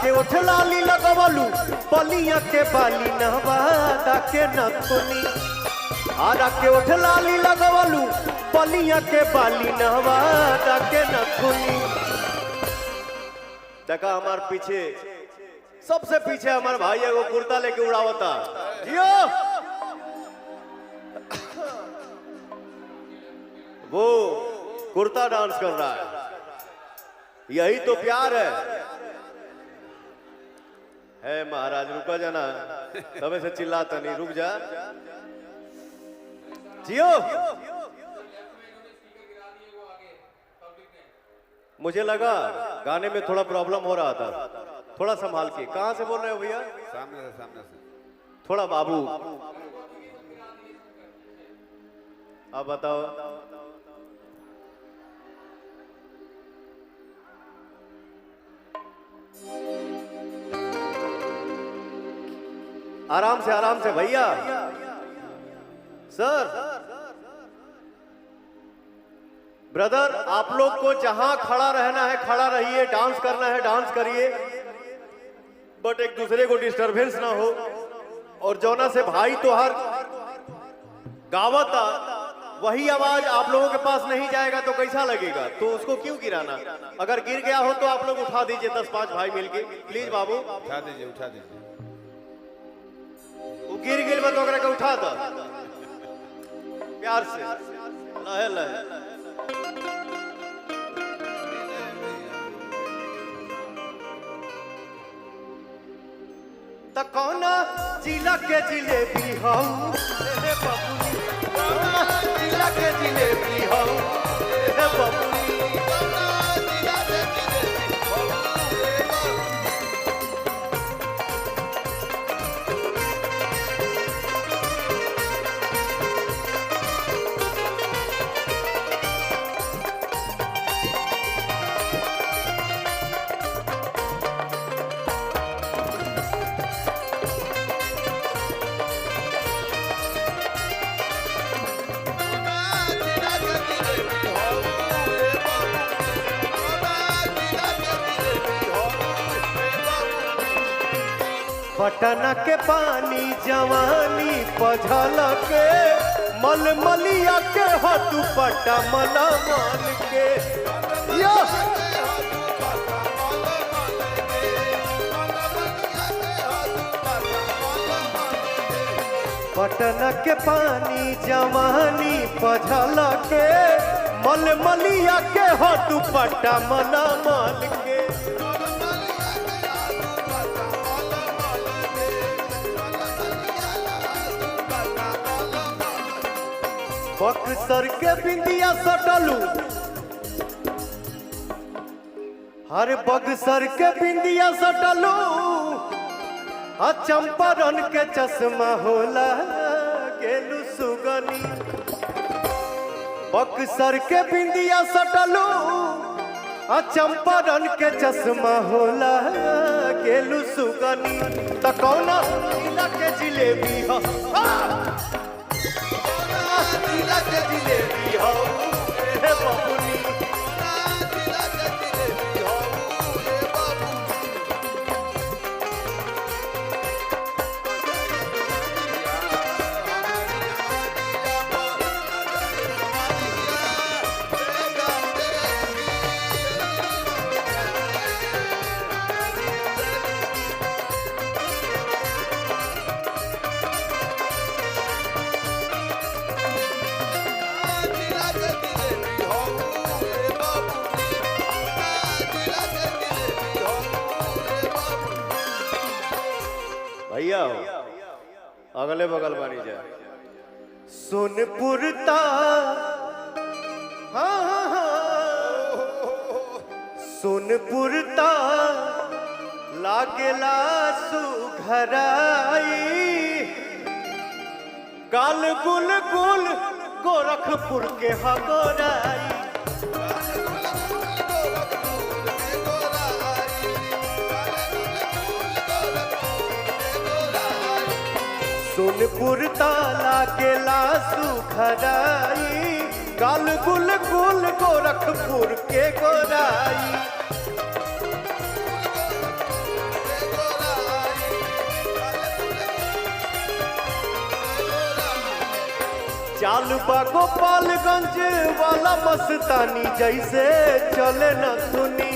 के उठ लाली लगवलू बलिया के बाली नहवादा के नथुनी आरा के उठ लाली लगवलू बलिया के बाली नहवादा के नथुनी। देखा हमार पीछे सबसे पीछे हमारे भाई है वो कुर्ता लेके उड़ावता जियो वो कुर्ता डांस कर रहा है। यही तो प्यार है महाराज। रुका जाना तब से चिल्लाता नहीं, रुक जा जियो। मुझे लगा गाने में थोड़ा प्रॉब्लम हो रहा था, थोड़ा संभाल के। कहां से बोल रहे हो भैया? सामने से थोड़ा बाबू अब बताओ। आराम से भैया। सर ब्रदर, आप लोग को जहां खड़ा रहना है खड़ा रहिए, डांस करना है डांस करिए, बट एक दूसरे को डिस्टरबेंस ना हो। और जौना से भाई तो हर गावता वही आवाज आप लोगों के पास नहीं जाएगा तो कैसा लगेगा? तो उसको क्यों गिराना? अगर गिर गया हो तो आप लोग उठा दीजिए 10-5 भाई मिलके, प्लीज बाबू उठा दीजिए। वो गिर तो अगर का उठा था प्यार से लहे लहे। तो कौना जिला के जिलेबी हम जिला के जिलेबी हम पटना के पानी जवानी पझल के मलमलिया के हतु पटा मलमल के पटना के पानी जवानी पझल के मलमलिया के हतु पटा मलमल के। बक्सर के बिंदिया सटलू हर बक्सर के बिंदिया सटलू चंपारण के चश्मा होला गेलू सुगनी। बक्सर के बिंदिया सटलू चंपारण के चश्मा होला गेलू सुगनी। तो कौना जिला के जिलेबी हो जिला के जिलेबी हो बबुनी। भैया अगले बगल बनी जाए सोनपुर ता सोनपुर ता लागेला सुघराई गाल गुल गुल गोरखपुर के हगोराई। सोनपुर ताला के लासू खराई गाल गुल गुल गोरखपुर के गोराई। चाल बा गोपालगंज वाला मस्तानी जैसे चले न सुनी।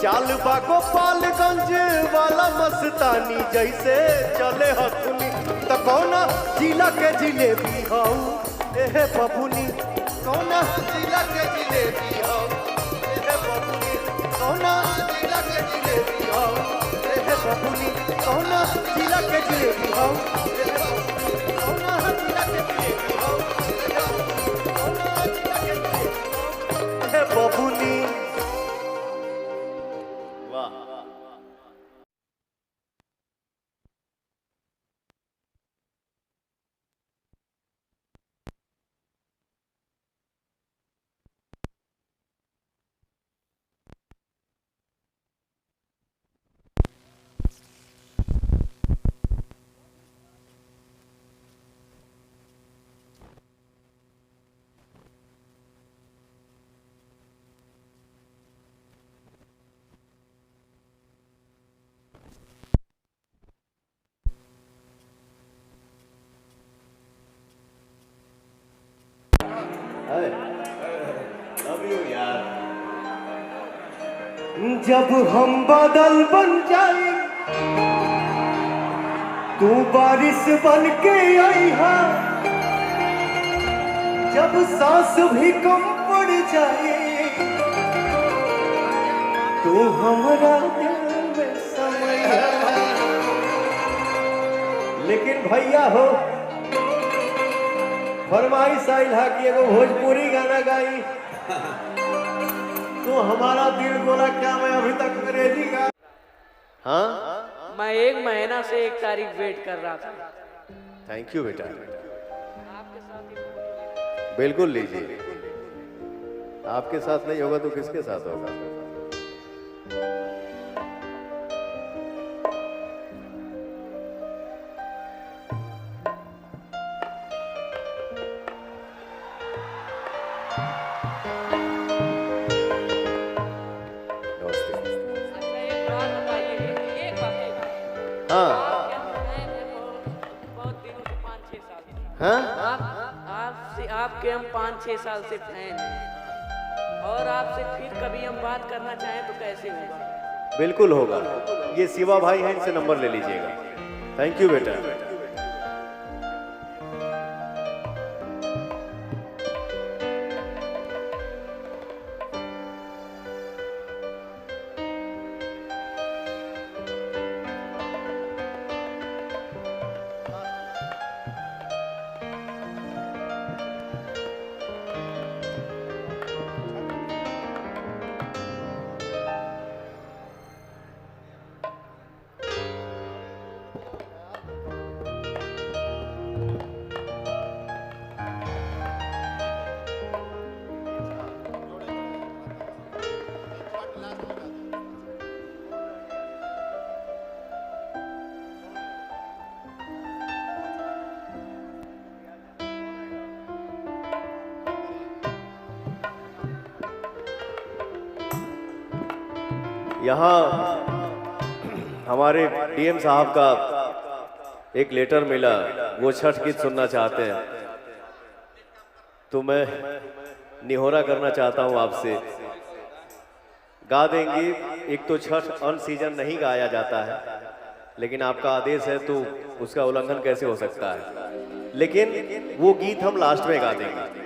चाल बा गोपालगंज वाला मस्तानी जैसे चले हथुनी। तो कौना जिला के जिलेबी हऊ एहे बबुनी, कौना जिला के जिलेबी हऊ एहे बबुनी, कौना जिला के जिलेबी हऊ एहे बबुनी, कौना जिला के जिलेबी हऊ एहे बबुनी, कौना जिला के जिलेबी हऊ एहे बबुनी, कौना जिला के जिलेबी हऊ एहे बबुनी। वाह यार, जब हम बादल बन जाए तू बारिश बन के आई हा। जब सांस भी कम पड़ जाए तू हमारा दिल में समय। लेकिन भैया हो फरमाइश आइल है कि एगो भोजपुरी गाना गाई तो हमारा दिल बोला क्या मैं अभी तक अंग्रेजी गा। हाँ मैं 1 महीना से 1 तारीख वेट कर रहा था। थैंक यू बेटा, आपके साथ ही बिल्कुल लीजिए। आपके साथ नहीं होगा तो किसके साथ होगा। बहुत दिनों से 5-6 साल हाँ आपके हम 5-6 साल से फैन हैं और आपसे फिर कभी हम बात करना चाहें तो कैसे होगा। बिल्कुल होगा। ये शिवा भाई हैं, इनसे नंबर ले लीजिएगा। थैंक यू बेटा। यहाँ हमारे डीएम साहब का एक लेटर मिला, वो छठ गीत सुनना चाहते हैं तो मैं निहोरा करना चाहता हूँ आपसे। गा देंगे। एक तो छठ अन सीजन नहीं गाया जाता है, लेकिन आपका आदेश है तो उसका उल्लंघन कैसे हो सकता है। लेकिन वो गीत हम लास्ट में गा देंगे।